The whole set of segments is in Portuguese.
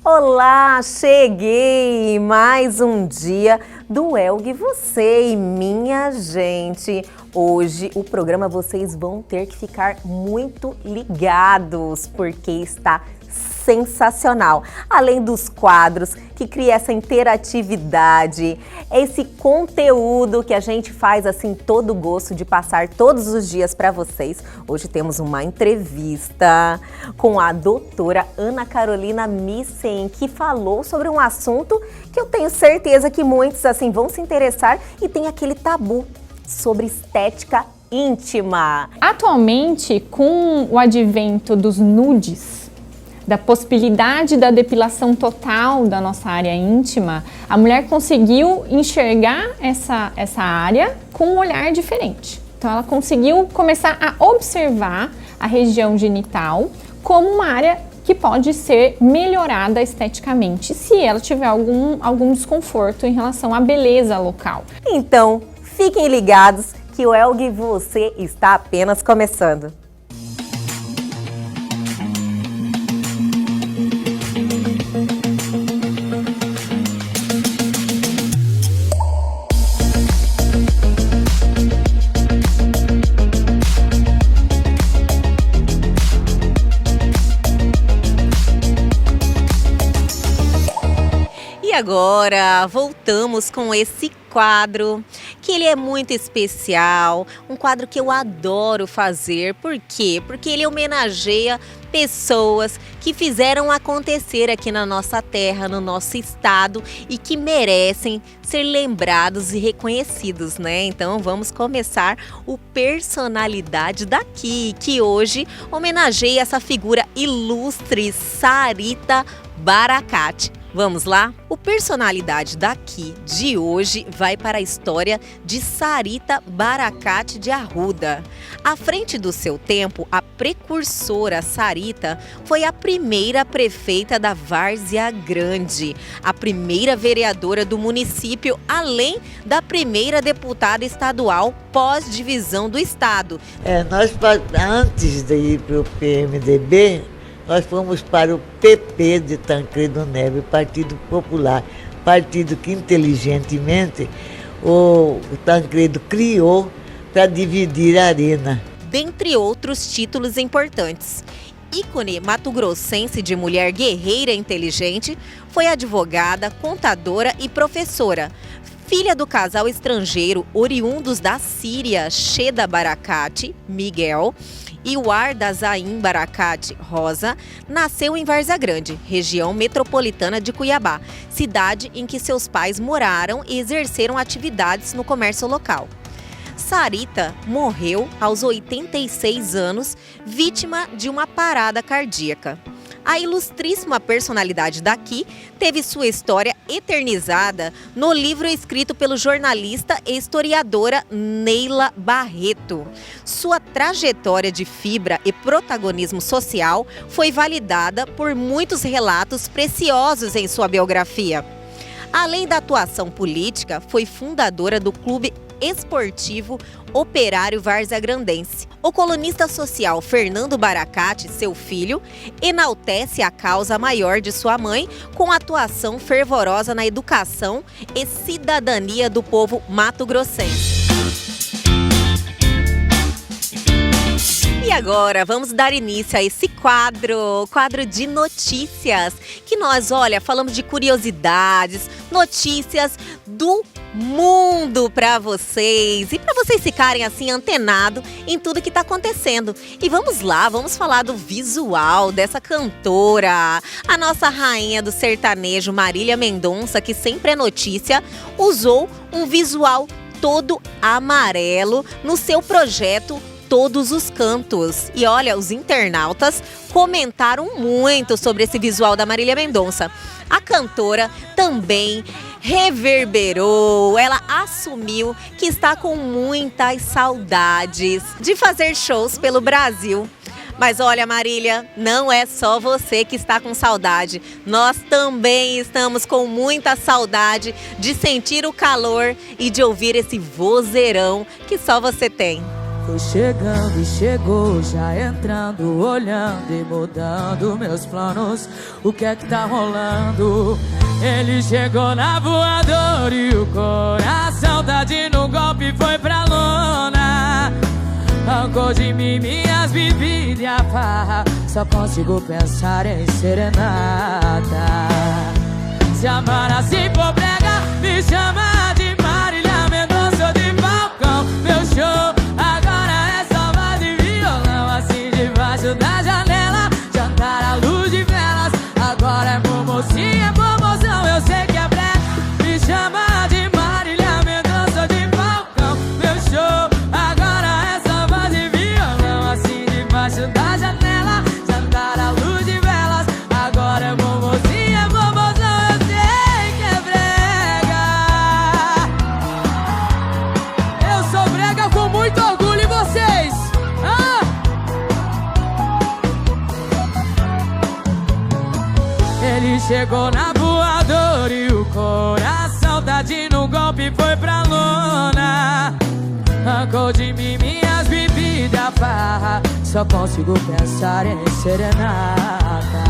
Olá, cheguei! Mais um dia do Elgue Você e minha gente. Hoje o programa vocês vão ter que ficar muito ligados, porque está sensacional. Além dos quadros que cria essa interatividade, esse conteúdo que a gente faz assim todo gosto de passar todos os dias para vocês. Hoje temos uma entrevista com a doutora Ana Carolina Missen, que falou sobre um assunto que eu tenho certeza que muitos assim vão se interessar e tem aquele tabu sobre estética íntima. Atualmente, com o advento dos nudes, da possibilidade da depilação total da nossa área íntima, a mulher conseguiu enxergar essa área com um olhar diferente. Então ela conseguiu começar a observar a região genital como uma área que pode ser melhorada esteticamente, se ela tiver algum desconforto em relação à beleza local. Então, fiquem ligados que o Elgue Você está apenas começando. E agora voltamos com esse quadro, que ele é muito especial, um quadro que eu adoro fazer. Por quê? Porque ele homenageia pessoas que fizeram acontecer aqui na nossa terra, no nosso estado e que merecem ser lembrados e reconhecidos, né? Então vamos começar o Personalidade daqui, que hoje homenageia essa figura ilustre, Sarita Baracate. Vamos lá? O Personalidade daqui de hoje vai para a história de Sarita Baracate de Arruda. À frente do seu tempo, a precursora Sarita foi a primeira prefeita da Várzea Grande, a primeira vereadora do município, além da primeira deputada estadual pós-divisão do estado. Antes de ir para o PMDB, nós fomos para o PP de Tancredo Neves, Partido Popular, partido que inteligentemente o Tancredo criou para dividir a arena. Dentre outros títulos importantes. Ícone mato-grossense de mulher guerreira e inteligente, foi advogada, contadora e professora. Filha do casal estrangeiro oriundos da Síria, Sheda Baracate, Miguel, e o Ardazaim Baracate Rosa, nasceu em Várzea Grande, região metropolitana de Cuiabá, cidade em que seus pais moraram e exerceram atividades no comércio local. Sarita morreu aos 86 anos, vítima de uma parada cardíaca. A ilustríssima personalidade daqui teve sua história eternizada no livro escrito pelo jornalista e historiadora Neila Barreto. Sua trajetória de fibra e protagonismo social foi validada por muitos relatos preciosos em sua biografia. Além da atuação política, foi fundadora do Clube Esportivo Operário Várzea-Grandense. O colunista social Fernando Baracate, seu filho, enaltece a causa maior de sua mãe com atuação fervorosa na educação e cidadania do povo mato-grossense. E agora vamos dar início a esse quadro de notícias, que nós, falamos de curiosidades, notícias do mundo para vocês e para vocês ficarem assim antenados em tudo que está acontecendo. E vamos lá, vamos falar do visual dessa cantora, a nossa rainha do sertanejo Marília Mendonça, que sempre é notícia, usou um visual todo amarelo no seu projeto Todos os Cantos. E olha, os internautas comentaram muito sobre esse visual da Marília Mendonça. A cantora também reverberou, ela assumiu que está com muitas saudades de fazer shows pelo Brasil. Mas olha, Marília, não é só você que está com saudade. Nós também estamos com muita saudade de sentir o calor e de ouvir esse vozeirão que só você tem. Foi chegando e chegou, já entrando, olhando e mudando meus planos. O que é que tá rolando? Ele chegou na voadora e o coração tá dando um golpe, foi pra lona. Arrancou de mim minhas bebidas e a farra, só consigo pensar em serenata. Se amar assim for brega, me chama de Marília Mendonça de Falcão. Meu show agora é só voz de violão, assim debaixo da janela, jantar à luz de velas. Agora é mocinha, é promoção, eu sei que é brega. Me chama de Marília Mendonça de Falcão. Meu show agora é só voz de violão, assim debaixo da janela, jantar à luz de velas. Agora é mocinha, é promoção, eu sei que é brega. Eu sou brega com muito orgulho, e vocês? Ele chegou na voadora e o coração tá dando um golpe, foi pra lona. Arrancou de mim minhas bebidas, a farra, só consigo pensar em serenata.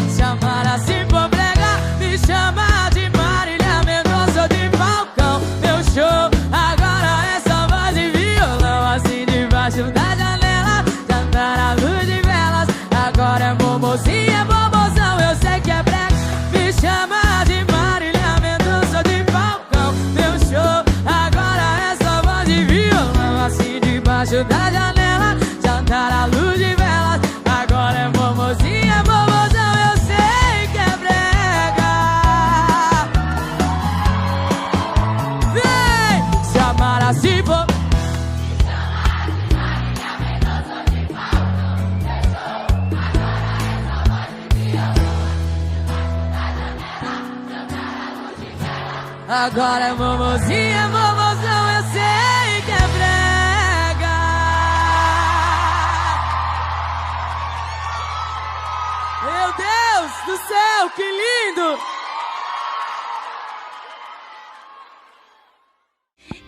Se amar assim for brega, me chama de Marília Mendonça de Falcão. Meu show agora é só voz de violão, assim debaixo da janela, jantar à luz de velas. Agora é mocinha, é promoção, eu sei que é brega. Me chama de Marília Mendonça de Falcão. Meu show agora é só voz de violão, assim debaixo da janela, jantar à luz de velas. Agora é mocinha, é promoção, eu sei que é brega. Vem! Se amar assim for. Agora é mocinha, é promoção, eu sei que é brega. Meu Deus do céu, que lindo!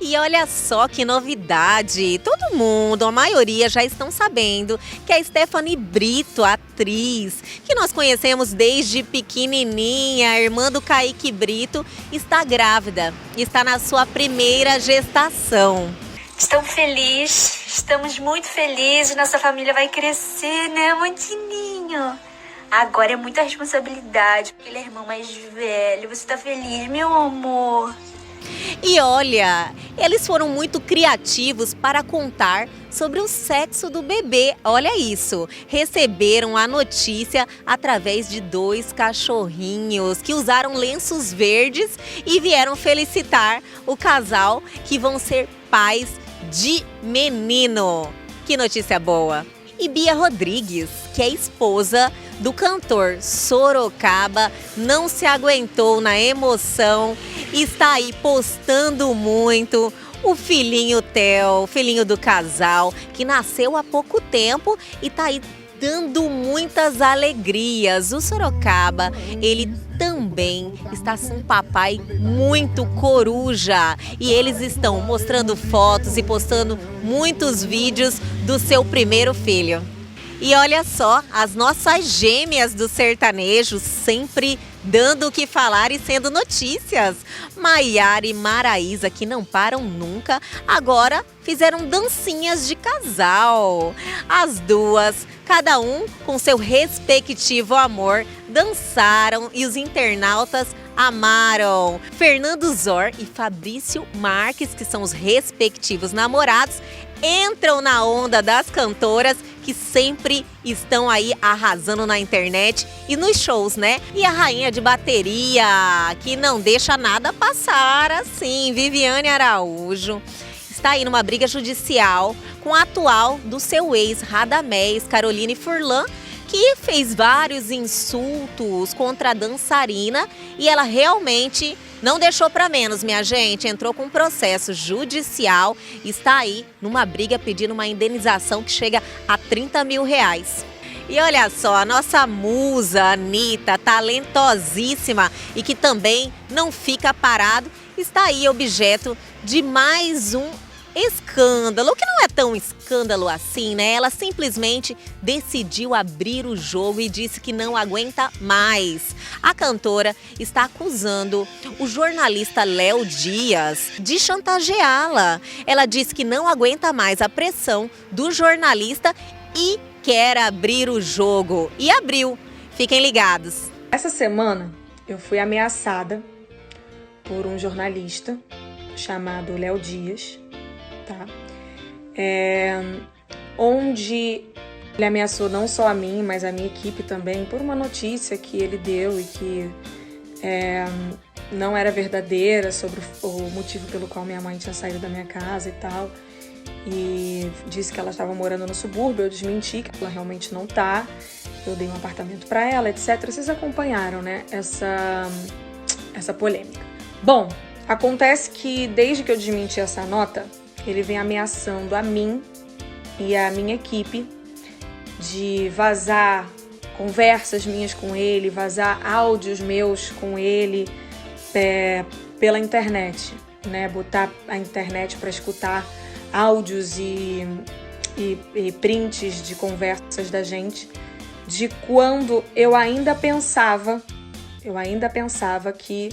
E olha só que novidade! Todo mundo, a maioria, já estão sabendo que a Stephanie Brito, atriz, que nós conhecemos desde pequenininha, a irmã do Kaique Brito, está grávida. Está na sua primeira gestação. Estou feliz, estamos muito felizes, nossa família vai crescer, né, Montininho? Agora é muita responsabilidade, porque ele é irmão mais velho. Você tá feliz, meu amor? E olha, eles foram muito criativos para contar sobre o sexo do bebê. Olha isso, receberam a notícia através de 2 cachorrinhos que usaram lenços verdes e vieram felicitar o casal que vão ser pais de menino. Que notícia boa! E Bia Rodrigues, que é esposa do cantor Sorocaba, não se aguentou na emoção e está aí postando muito o filhinho Theo, filhinho do casal, que nasceu há pouco tempo e está aí dando muitas alegrias. O Sorocaba, ele também está com um papai muito coruja e eles estão mostrando fotos e postando muitos vídeos do seu primeiro filho. E olha só, as nossas gêmeas do sertanejo sempre dando o que falar e sendo notícias. Maiara e Maraísa, que não param nunca, agora fizeram dancinhas de casal. As duas, cada um com seu respectivo amor, dançaram e os internautas amaram. Fernando Zor e Fabrício Marques, que são os respectivos namorados, entram na onda das cantoras que sempre estão aí arrasando na internet e nos shows, né? E a rainha de bateria, que não deixa nada passar assim, Viviane Araújo, está aí numa briga judicial com a atual do seu ex, Radamés, Caroline Furlan, que fez vários insultos contra a dançarina e ela realmente não deixou para menos, minha gente. Entrou com um processo judicial e está aí numa briga pedindo uma indenização que chega a R$30 mil. E olha só, a nossa musa, Anitta, talentosíssima e que também não fica parado, está aí objeto de mais um escândalo, que não é tão escândalo assim, né? Ela simplesmente decidiu abrir o jogo e disse que não aguenta mais. A cantora está acusando o jornalista Léo Dias de chantageá-la. Ela disse que não aguenta mais a pressão do jornalista e quer abrir o jogo. E abriu. Fiquem ligados. Essa semana eu fui ameaçada por um jornalista chamado Léo Dias, tá? Onde ele ameaçou não só a mim, mas a minha equipe também, por uma notícia que ele deu e que não era verdadeira, sobre o motivo pelo qual minha mãe tinha saído da minha casa e tal. E disse que ela estava morando no subúrbio, eu desmenti que ela realmente não tá. Eu dei um apartamento para ela, etc. Vocês acompanharam, né, essa polêmica. Bom, acontece que desde que eu desmenti essa nota, ele vem ameaçando a mim e a minha equipe de vazar conversas minhas com ele, vazar áudios meus com ele pela internet, né? Botar a internet para escutar áudios e prints de conversas da gente, de quando eu ainda pensava que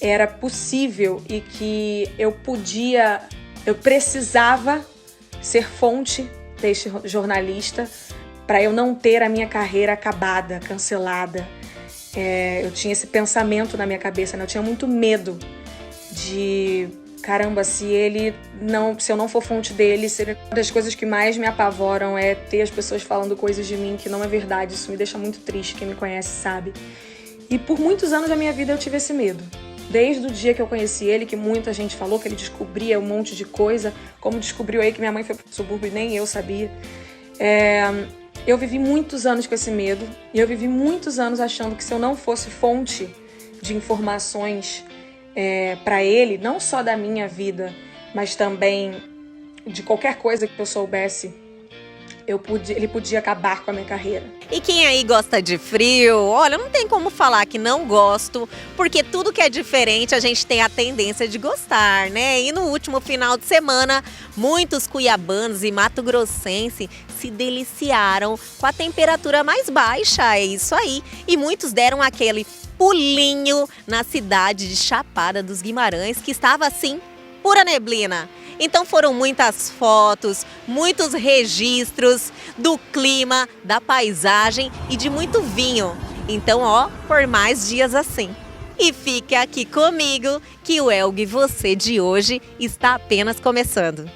era possível e que eu precisava ser fonte deste jornalista para eu não ter a minha carreira acabada, cancelada. Eu tinha esse pensamento na minha cabeça, né? Eu tinha muito medo de, caramba, se eu não for fonte dele, uma das coisas que mais me apavoram é ter as pessoas falando coisas de mim que não é verdade. Isso me deixa muito triste, quem me conhece sabe. E por muitos anos da minha vida eu tive esse medo. Desde o dia que eu conheci ele, que muita gente falou que ele descobria um monte de coisa, como descobriu aí que minha mãe foi pro subúrbio e nem eu sabia. Eu vivi muitos anos com esse medo e eu vivi muitos anos achando que se eu não fosse fonte de informações para ele, não só da minha vida, mas também de qualquer coisa que eu soubesse, ele podia acabar com a minha carreira. E quem aí gosta de frio, olha, não tem como falar que não gosto, porque tudo que é diferente a gente tem a tendência de gostar, né? E no último final de semana, muitos cuiabanos e mato-grossenses se deliciaram com a temperatura mais baixa, é isso aí. E muitos deram aquele pulinho na cidade de Chapada dos Guimarães, que estava assim, pura neblina. Então foram muitas fotos, muitos registros do clima, da paisagem e de muito vinho. Então, por mais dias assim. E fique aqui comigo que o Elgue Você de hoje está apenas começando.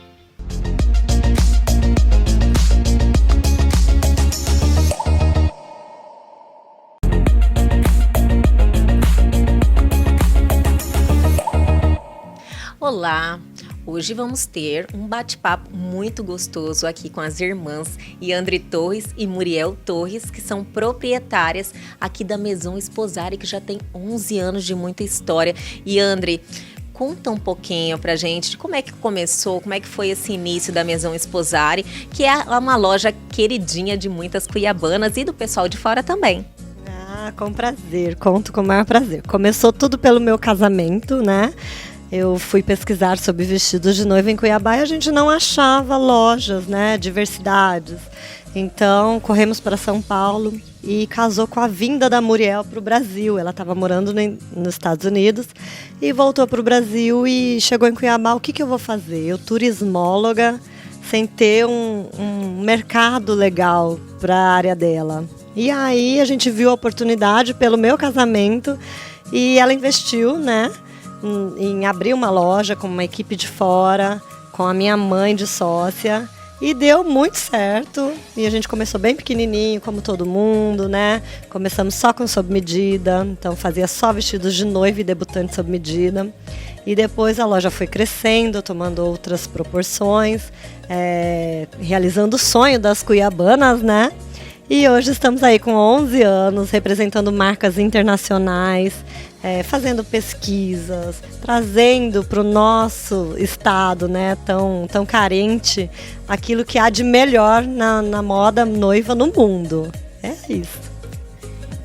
Olá! Hoje vamos ter um bate-papo muito gostoso aqui com as irmãs Yandri Torres e Muriel Torres, que são proprietárias aqui da Maison Esposari, que já tem 11 anos de muita história. Yandri, conta um pouquinho pra gente de como é que começou, como é que foi esse início da Maison Esposari, que é uma loja queridinha de muitas cuiabanas e do pessoal de fora também. Com prazer, conto com o maior prazer. Começou tudo pelo meu casamento, né? Eu fui pesquisar sobre vestidos de noiva em Cuiabá e a gente não achava lojas, né, diversidades. Então, corremos para São Paulo e casou com a vinda da Muriel para o Brasil. Ela estava morando nos Estados Unidos e voltou para o Brasil e chegou em Cuiabá. O que eu vou fazer? Eu, turismóloga, sem ter um mercado legal para a área dela. E aí a gente viu a oportunidade pelo meu casamento e ela investiu, né, em abrir uma loja com uma equipe de fora, com a minha mãe de sócia, e deu muito certo. E a gente começou bem pequenininho, como todo mundo, né? Começamos só com sob medida, então fazia só vestidos de noiva e debutante sob medida. E depois a loja foi crescendo, tomando outras proporções, realizando o sonho das cuiabanas, né? E hoje estamos aí com 11 anos, representando marcas internacionais, fazendo pesquisas, trazendo para o nosso estado, né, tão carente, aquilo que há de melhor na moda noiva no mundo. É isso.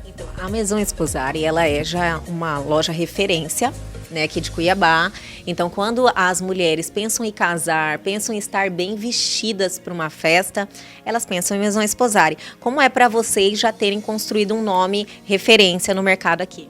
Então, a Maison Esposari, ela é já uma loja referência né, aqui de Cuiabá. Então, quando as mulheres pensam em casar, pensam em estar bem vestidas para uma festa, elas pensam em Maison Esposari. Como é para vocês já terem construído um nome referência no mercado aqui?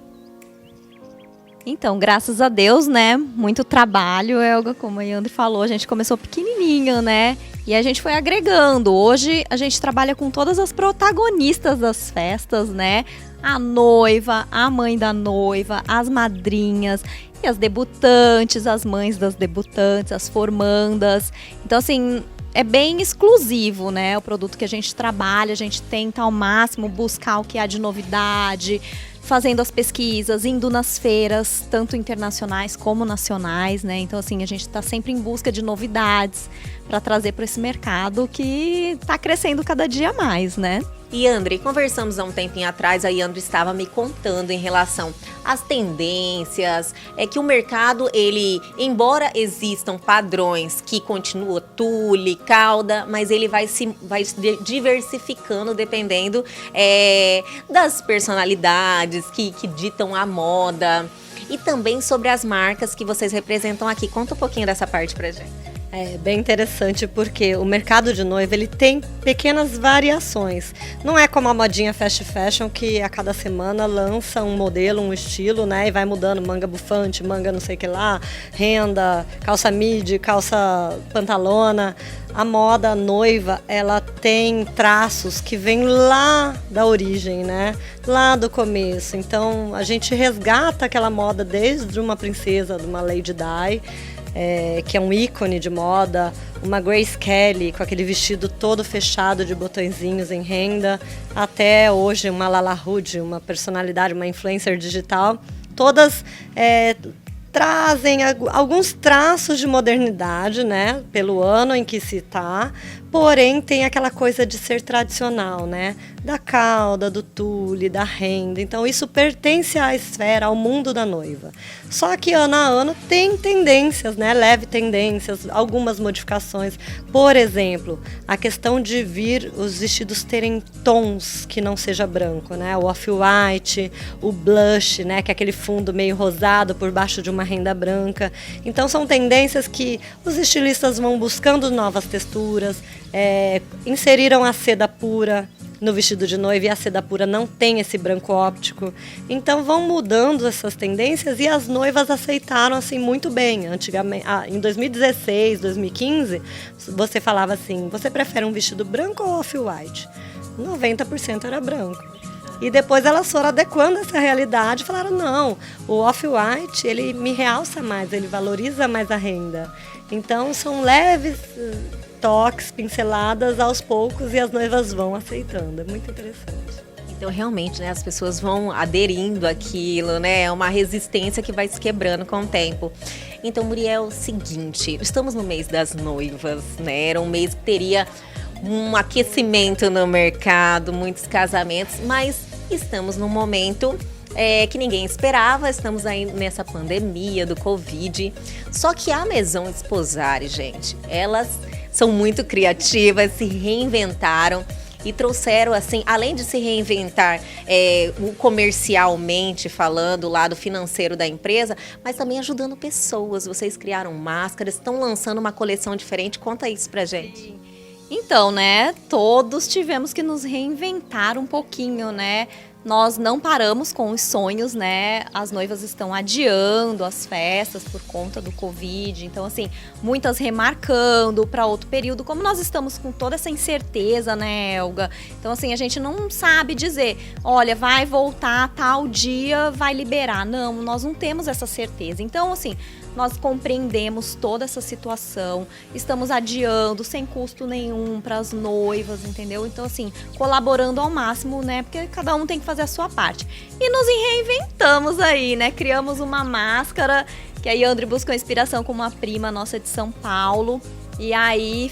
Então, graças a Deus, né? Muito trabalho, Elga, como a Yandri falou, a gente começou pequenininho, né? E a gente foi agregando. Hoje a gente trabalha com todas as protagonistas das festas, né? A noiva, a mãe da noiva, as madrinhas e as debutantes, as mães das debutantes, as formandas. Então, assim, é bem exclusivo, né? O produto que a gente trabalha, a gente tenta ao máximo buscar o que há de novidade, fazendo as pesquisas, indo nas feiras, tanto internacionais como nacionais, né? Então, assim, a gente está sempre em busca de novidades para trazer para esse mercado que está crescendo cada dia mais, né? E Yandri, conversamos há um tempinho atrás, a Yandri estava me contando em relação às tendências, que o mercado, ele, embora existam padrões que continuam tule, cauda, mas ele vai se diversificando dependendo das personalidades que ditam a moda e também sobre as marcas que vocês representam aqui. Conta um pouquinho dessa parte pra gente. É bem interessante porque o mercado de noiva ele tem pequenas variações. Não é como a modinha fast fashion que a cada semana lança um modelo, um estilo, né? E vai mudando manga bufante, manga não sei o que lá, renda, calça midi, calça pantalona. A moda noiva, ela tem traços que vêm lá da origem, né? Lá do começo. Então a gente resgata aquela moda desde uma princesa, de uma Lady Di, que é um ícone de moda, uma Grace Kelly com aquele vestido todo fechado de botõezinhos em renda, até hoje uma Lala Hood, uma personalidade, uma influencer digital, todas trazem alguns traços de modernidade, né, pelo ano em que se está, porém tem aquela coisa de ser tradicional, né, da cauda, do tule, da renda. Então isso pertence à esfera, ao mundo da noiva. Só que ano a ano tem tendências, né, leve tendências, algumas modificações. Por exemplo, a questão de vir os vestidos terem tons que não seja branco, né, o off-white, o blush, né, que é aquele fundo meio rosado por baixo de uma renda branca. Então são tendências que os estilistas vão buscando novas texturas, inseriram a seda pura no vestido de noiva e a seda pura não tem esse branco óptico. Então vão mudando essas tendências e as noivas aceitaram assim muito bem. Antigamente, em 2016, 2015, você falava assim, você prefere um vestido branco ou off-white? 90% era branco. E depois elas foram adequando essa realidade e falaram, não, o off-white ele me realça mais, ele valoriza mais a renda. Então são leves toques, pinceladas aos poucos e as noivas vão aceitando. É muito interessante. Então, realmente, né, as pessoas vão aderindo àquilo, né? É uma resistência que vai se quebrando com o tempo. Então, Muriel, é o seguinte, estamos no mês das noivas, né? Era um mês que teria um aquecimento no mercado, muitos casamentos, mas estamos num momento que ninguém esperava, estamos aí nessa pandemia do Covid. Só que a Maison Esposari, gente, elas são muito criativas, se reinventaram e trouxeram, assim, além de se reinventar comercialmente falando, o lado financeiro da empresa, mas também ajudando pessoas. Vocês criaram máscaras, estão lançando uma coleção diferente. Conta isso pra gente. Então, né, todos tivemos que nos reinventar um pouquinho, né? Nós não paramos com os sonhos, né? As noivas estão adiando as festas por conta do Covid. Então, assim, muitas remarcando para outro período. Como nós estamos com toda essa incerteza, né, Elga? Então, assim, a gente não sabe dizer, olha, vai voltar tal dia, vai liberar. Não, nós não temos essa certeza. Então, assim, nós compreendemos toda essa situação, estamos adiando sem custo nenhum para as noivas, entendeu? Então, assim, colaborando ao máximo, né? Porque cada um tem que fazer a sua parte. E nos reinventamos aí, né? Criamos uma máscara, que a Yandri buscou inspiração com uma prima nossa de São Paulo. E aí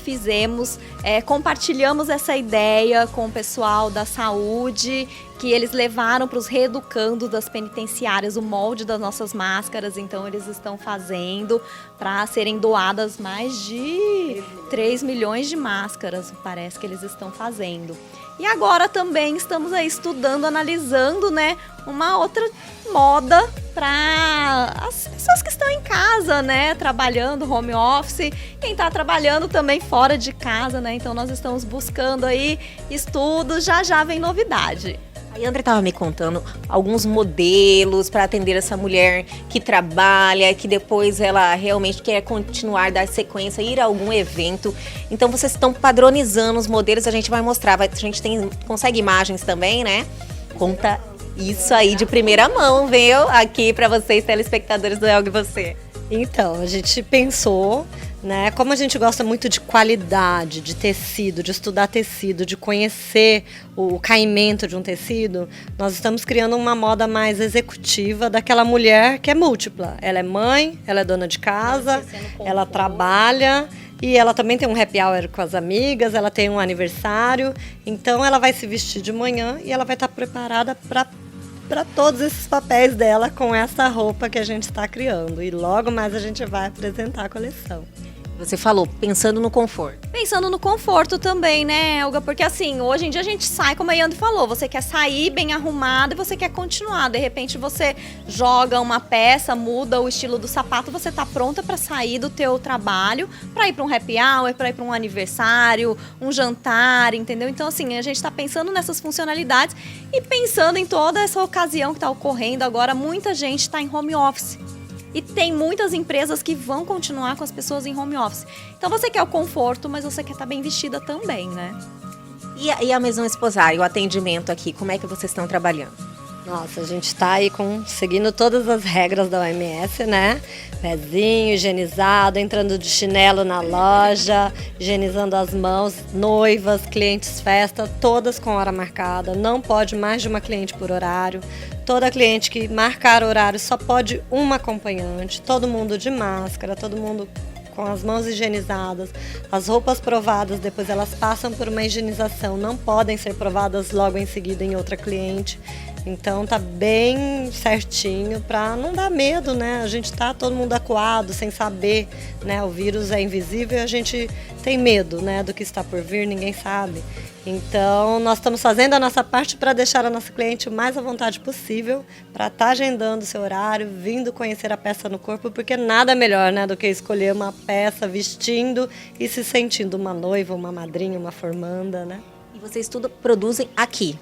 compartilhamos essa ideia com o pessoal da saúde, que eles levaram para os reeducandos das penitenciárias o molde das nossas máscaras. Então eles estão fazendo para serem doadas mais de 3 milhões de máscaras, parece que eles estão fazendo. E agora também estamos aí estudando, analisando, né, uma outra moda para as pessoas que estão em casa, né, trabalhando home office, quem está trabalhando também fora de casa, né? Então nós estamos buscando aí estudos, já vem novidade. A André estava me contando alguns modelos para atender essa mulher que trabalha, que depois ela realmente quer continuar, dar sequência, ir a algum evento. Então vocês estão padronizando os modelos, a gente vai mostrar, a gente consegue imagens também, né? Conta isso aí de primeira mão, viu? Aqui para vocês, telespectadores do Elg Você. Então, a gente pensou, né, como a gente gosta muito de qualidade, de tecido, de estudar tecido, de conhecer o caimento de um tecido, nós estamos criando uma moda mais executiva daquela mulher que é múltipla. Ela é mãe, ela é dona de casa, ela trabalha e ela também tem um happy hour com as amigas, ela tem um aniversário, então ela vai se vestir de manhã e ela vai estar preparada para todos esses papéis dela com essa roupa que a gente está criando. E logo mais a gente vai apresentar a coleção. Você falou, pensando no conforto. Pensando no conforto também, né, Elga? Porque assim, hoje em dia a gente sai, como a Yandri falou, você quer sair bem arrumado e você quer continuar. De repente você joga uma peça, muda o estilo do sapato, você tá pronta para sair do teu trabalho, para ir para um happy hour, para ir para um aniversário, um jantar, entendeu? Então assim, a gente tá pensando nessas funcionalidades e pensando em toda essa ocasião que tá ocorrendo agora. Muita gente tá em home office. E tem muitas empresas que vão continuar com as pessoas em home office. Então você quer o conforto, mas você quer estar bem vestida também, né? E a Maison Esposari, o atendimento aqui, como é que vocês estão trabalhando? Nossa, a gente está aí seguindo todas as regras da OMS, né? Pezinho higienizado, entrando de chinelo na loja, higienizando as mãos, noivas, clientes festa, todas com hora marcada. Não pode mais de uma cliente por horário. Toda cliente que marcar horário só pode uma acompanhante, todo mundo de máscara, todo mundo com as mãos higienizadas, as roupas provadas, depois elas passam por uma higienização, não podem ser provadas logo em seguida em outra cliente. Então tá bem certinho para não dar medo, né? A gente tá todo mundo acuado, sem saber, né? O vírus é invisível e a gente tem medo, né, do que está por vir, ninguém sabe. Então, nós estamos fazendo a nossa parte para deixar a nossa cliente o mais à vontade possível, para estar agendando o seu horário, vindo conhecer a peça no corpo, porque nada melhor, né, do que escolher uma peça, vestindo e se sentindo uma noiva, uma madrinha, uma formanda, né? E vocês tudo produzem aqui?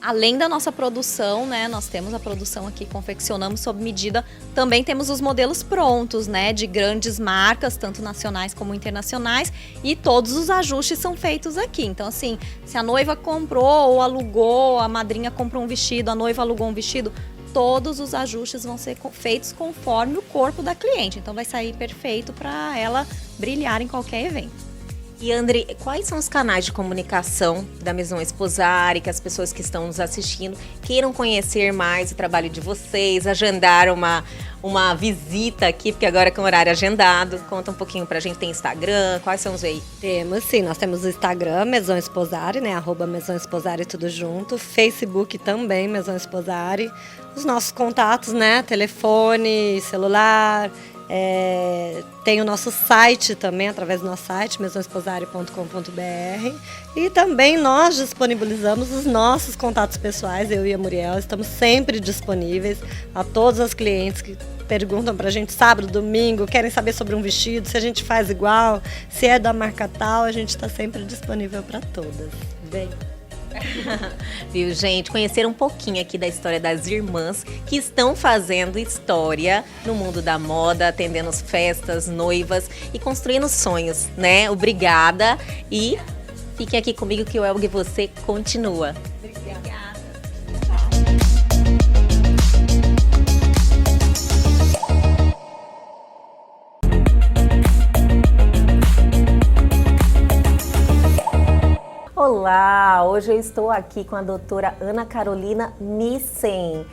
Além da nossa produção, né, nós temos a produção aqui, confeccionamos sob medida. Também temos os modelos prontos, né, de grandes marcas, tanto nacionais como internacionais, e todos os ajustes são feitos aqui. Então, assim, se a noiva comprou ou alugou, a madrinha comprou um vestido, a noiva alugou um vestido, todos os ajustes vão ser feitos conforme o corpo da cliente. Então, vai sair perfeito para ela brilhar em qualquer evento. E André, quais são os canais de comunicação da Maison Esposari, que as pessoas que estão nos assistindo queiram conhecer mais o trabalho de vocês, agendar uma visita aqui, porque agora é com horário agendado. Conta um pouquinho pra gente, tem Instagram, quais são os aí? Temos sim, nós temos o Instagram, Maison Esposari, né, @Maison Esposari tudo junto, Facebook também, Maison Esposari, os nossos contatos, né, telefone, celular. Tem o nosso site também, através do nosso site, maisonsposari.com.br, e também nós disponibilizamos os nossos contatos pessoais, eu e a Muriel, estamos sempre disponíveis a todas as clientes que perguntam pra gente sábado, domingo, querem saber sobre um vestido, se a gente faz igual, se é da marca tal, a gente está sempre disponível para todas. Vem! Viu, gente? Conhecer um pouquinho aqui da história das irmãs que estão fazendo história no mundo da moda, atendendo as festas, noivas e construindo sonhos, né? Obrigada e fiquem aqui comigo que o Elg Você continua. Obrigada. Olá, hoje eu estou aqui com a doutora Ana Carolina Nissen.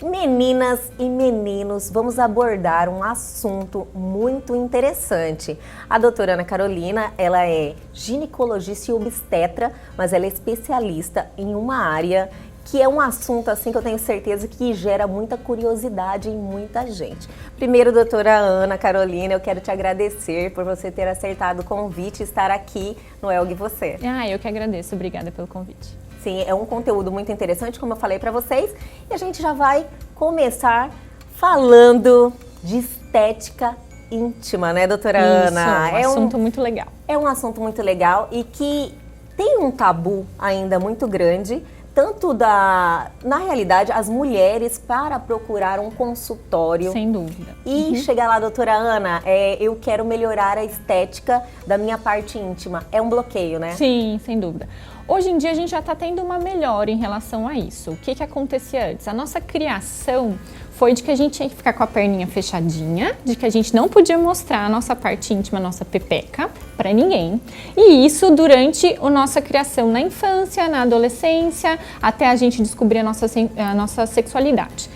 Meninas e meninos, vamos abordar um assunto muito interessante. A doutora Ana Carolina, ela é ginecologista e obstetra, mas ela é especialista em uma área que é um assunto assim que eu tenho certeza que gera muita curiosidade em muita gente. Primeiro, doutora Ana Carolina, eu quero te agradecer por você ter acertado o convite e estar aqui no Elg Você. Eu que agradeço, obrigada pelo convite. Sim, é um conteúdo muito interessante, como eu falei para vocês, e a gente já vai começar falando de estética íntima, né, doutora Ana? É um assunto muito legal. É um assunto muito legal e que tem um tabu ainda muito grande, tanto na realidade, as mulheres para procurar um consultório. Sem dúvida. E chegar lá, doutora Ana, eu quero melhorar a estética da minha parte íntima. É um bloqueio, né? Sim, sem dúvida. Hoje em dia a gente já está tendo uma melhora em relação a isso. O que acontecia antes? A nossa criação foi de que a gente tinha que ficar com a perninha fechadinha, de que a gente não podia mostrar a nossa parte íntima, a nossa pepeca, para ninguém. E isso durante a nossa criação na infância, na adolescência, até a gente descobrir a nossa sexualidade.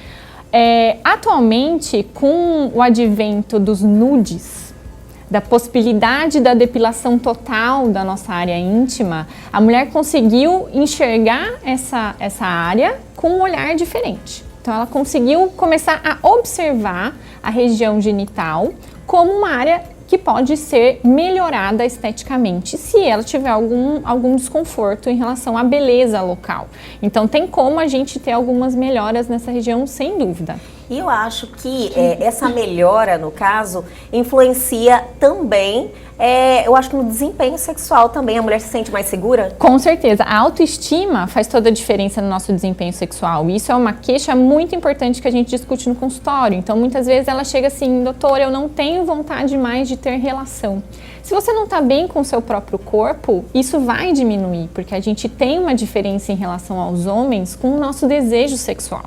Atualmente, com o advento dos nudes, da possibilidade da depilação total da nossa área íntima, a mulher conseguiu enxergar essa área com um olhar diferente. Então, ela conseguiu começar a observar a região genital como uma área que pode ser melhorada esteticamente se ela tiver algum desconforto em relação à beleza local. Então, tem como a gente ter algumas melhoras nessa região, sem dúvida. E eu acho que essa melhora, no caso, influencia também, eu acho que no desempenho sexual também. A mulher se sente mais segura? Com certeza. A autoestima faz toda a diferença no nosso desempenho sexual. E isso é uma queixa muito importante que a gente discute no consultório. Então, muitas vezes ela chega assim, doutora, eu não tenho vontade mais de ter relação. Se você não está bem com o seu próprio corpo, isso vai diminuir, porque a gente tem uma diferença em relação aos homens com o nosso desejo sexual.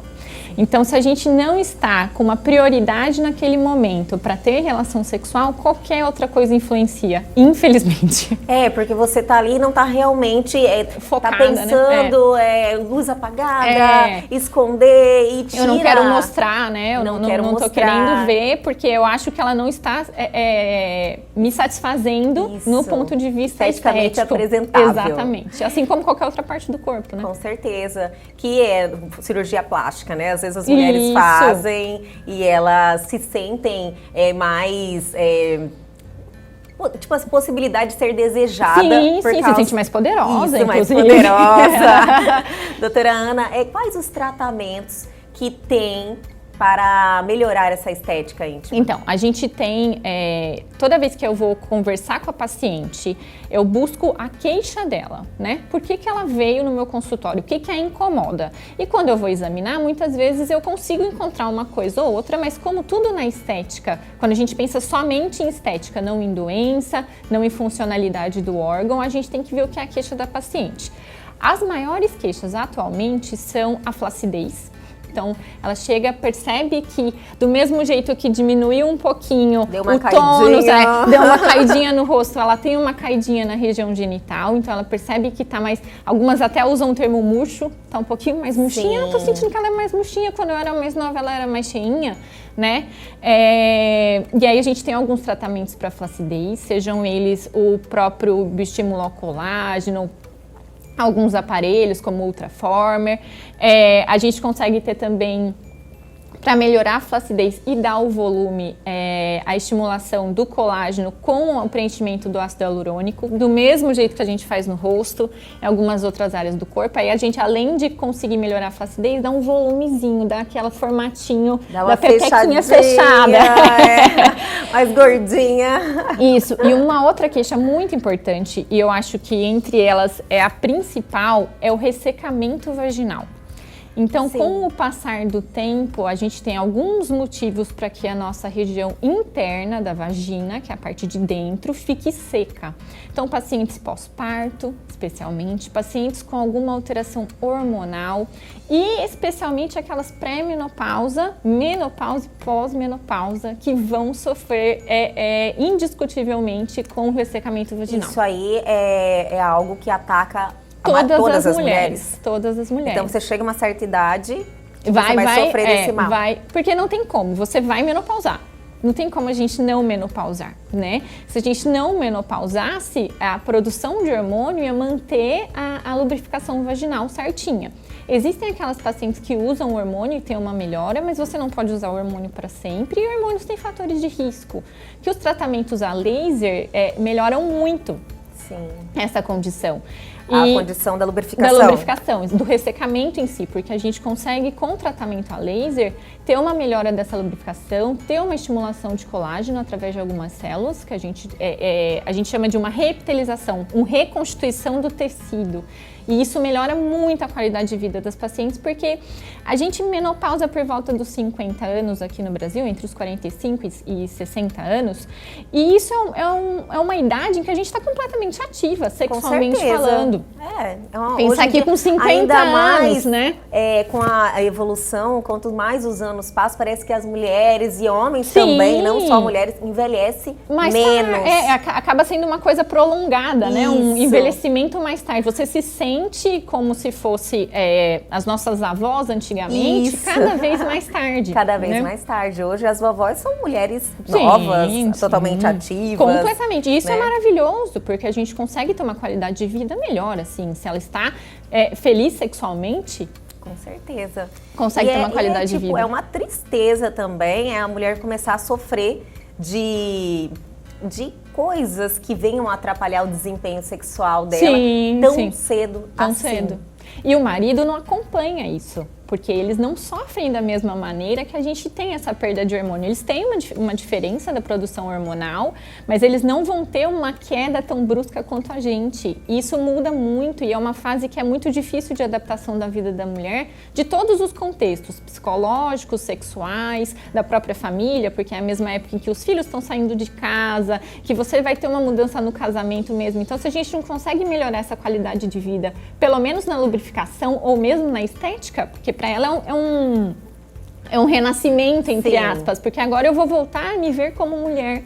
Então, se a gente não está com uma prioridade naquele momento para ter relação sexual, qualquer outra coisa influencia, infelizmente. Porque você tá ali e não tá realmente focada, tá pensando, né? Luz apagada, esconder e tira. Eu não quero mostrar, né? Eu não tô mostrar. querendo ver, porque eu acho que ela não está me satisfazendo no ponto de vista esteticamente estético. apresentável. Exatamente. Assim como qualquer outra parte do corpo, né? Com certeza. Que é cirurgia plástica, né? Às vezes as mulheres fazem e elas se sentem mais... tipo, a possibilidade de ser desejada. Sim, se sente mais poderosa, Isso, mais inclusive. poderosa. Doutora Ana, quais os tratamentos que tem para melhorar essa estética íntima? Então, a gente tem, toda vez que eu vou conversar com a paciente, eu busco a queixa dela, né? Por que ela veio no meu consultório? O que a incomoda? E quando eu vou examinar, muitas vezes eu consigo encontrar uma coisa ou outra, mas como tudo na estética, quando a gente pensa somente em estética, não em doença, não em funcionalidade do órgão, a gente tem que ver o que é a queixa da paciente. As maiores queixas atualmente são a flacidez. Então, ela chega, percebe que do mesmo jeito que diminuiu um pouquinho o tônus, deu uma caidinha no rosto, ela tem uma caidinha na região genital, então ela percebe que tá mais... Algumas até usam o termo murcho, tá um pouquinho mais murchinha. Eu tô sentindo que ela é mais murchinha, quando eu era mais nova ela era mais cheinha, né? E aí a gente tem alguns tratamentos para flacidez, sejam eles o próprio bioestímulo ao colágeno, alguns aparelhos como o Ultraformer. A gente consegue ter também, para melhorar a flacidez e dar o volume, a estimulação do colágeno com o preenchimento do ácido hialurônico, do mesmo jeito que a gente faz no rosto, em algumas outras áreas do corpo. Aí a gente, além de conseguir melhorar a flacidez, dá um volumezinho, dá aquele formatinho da pepequinha fechada. Mais gordinha. Isso. E uma outra queixa muito importante, e eu acho que entre elas a principal, é o ressecamento vaginal. Então, com o passar do tempo, a gente tem alguns motivos para que a nossa região interna da vagina, que é a parte de dentro, fique seca. Então, pacientes pós-parto, especialmente, pacientes com alguma alteração hormonal e especialmente aquelas pré-menopausa, menopausa e pós-menopausa que vão sofrer indiscutivelmente com o ressecamento vaginal. Isso aí é algo que ataca todas as mulheres. Todas as mulheres. Então você chega a uma certa idade e você vai sofrer desse mal. Porque não tem como, você vai menopausar. Não tem como a gente não menopausar, né? Se a gente não menopausasse, a produção de hormônio ia manter a lubrificação vaginal certinha. Existem aquelas pacientes que usam o hormônio e tem uma melhora, mas você não pode usar o hormônio para sempre. E hormônios têm fatores de risco, que os tratamentos a laser melhoram muito essa condição. a E condição da lubrificação. Da lubrificação, do ressecamento em si, porque a gente consegue, com tratamento a laser, ter uma melhora dessa lubrificação, ter uma estimulação de colágeno através de algumas células, que a gente chama de uma reepitelização, uma reconstituição do tecido. E isso melhora muito a qualidade de vida das pacientes, porque a gente menopausa por volta dos 50 anos aqui no Brasil, entre os 45 e 60 anos, e isso é uma idade em que a gente está completamente ativa, sexualmente falando. Pensar aqui com 50 ainda anos, mais, né? Com a evolução, quanto mais os anos passam, parece que as mulheres e homens também, não só mulheres, envelhecem menos. Acaba sendo uma coisa prolongada, né? Um Isso. envelhecimento mais tarde. Você se sente como se fosse as nossas avós antigamente, Isso. cada vez mais tarde. Cada vez né? mais tarde. Hoje as vovós são mulheres novas, totalmente ativas. Completamente. E isso né? é maravilhoso, porque a gente consegue ter uma qualidade de vida melhor, assim. Se ela está feliz sexualmente, com certeza. consegue ter uma qualidade de vida. É uma tristeza também a mulher começar a sofrer de coisas que venham atrapalhar o desempenho sexual dela tão cedo tão assim. cedo. E o marido não acompanha isso, porque eles não sofrem da mesma maneira que a gente tem essa perda de hormônio. Eles têm uma diferença da produção hormonal, mas eles não vão ter uma queda tão brusca quanto a gente. E isso muda muito e é uma fase que é muito difícil de adaptação da vida da mulher, de todos os contextos, psicológicos, sexuais, da própria família, porque é a mesma época em que os filhos estão saindo de casa, que você vai ter uma mudança no casamento mesmo. Então, se a gente não consegue melhorar essa qualidade de vida, pelo menos na lubrificação ou mesmo na estética, porque para ela é um renascimento, entre aspas, porque agora eu vou voltar a me ver como mulher,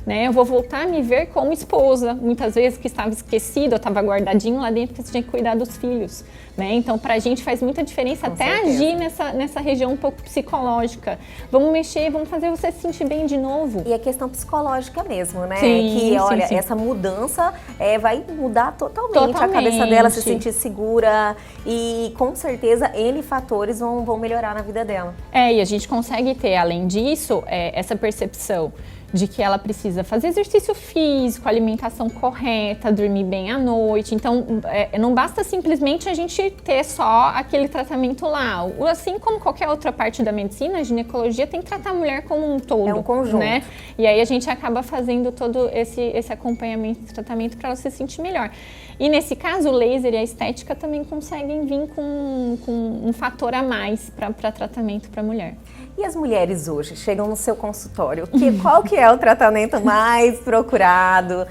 né? Eu vou voltar a me ver como esposa, muitas vezes que estava esquecido, eu estava guardadinho lá dentro porque você tinha que cuidar dos filhos, né? Então, pra gente faz muita diferença Com até certeza. agir nessa região um pouco psicológica. Vamos mexer, vamos fazer você se sentir bem de novo. E a questão psicológica mesmo, né? Sim, que, olha, sim. essa mudança vai mudar totalmente a cabeça dela, se sentir segura e, com certeza, N fatores vão melhorar na vida dela. E a gente consegue ter, além disso, essa percepção de que ela precisa fazer exercício físico, alimentação correta, dormir bem à noite. Então, não basta simplesmente a gente ter só aquele tratamento lá. Assim como qualquer outra parte da medicina, a ginecologia tem que tratar a mulher como um todo. É um conjunto. Né? E aí a gente acaba fazendo todo esse acompanhamento e tratamento para ela se sentir melhor. E nesse caso, o laser e a estética também conseguem vir com um fator a mais para tratamento para a mulher. E as mulheres hoje chegam no seu consultório, qual que é o tratamento mais procurado?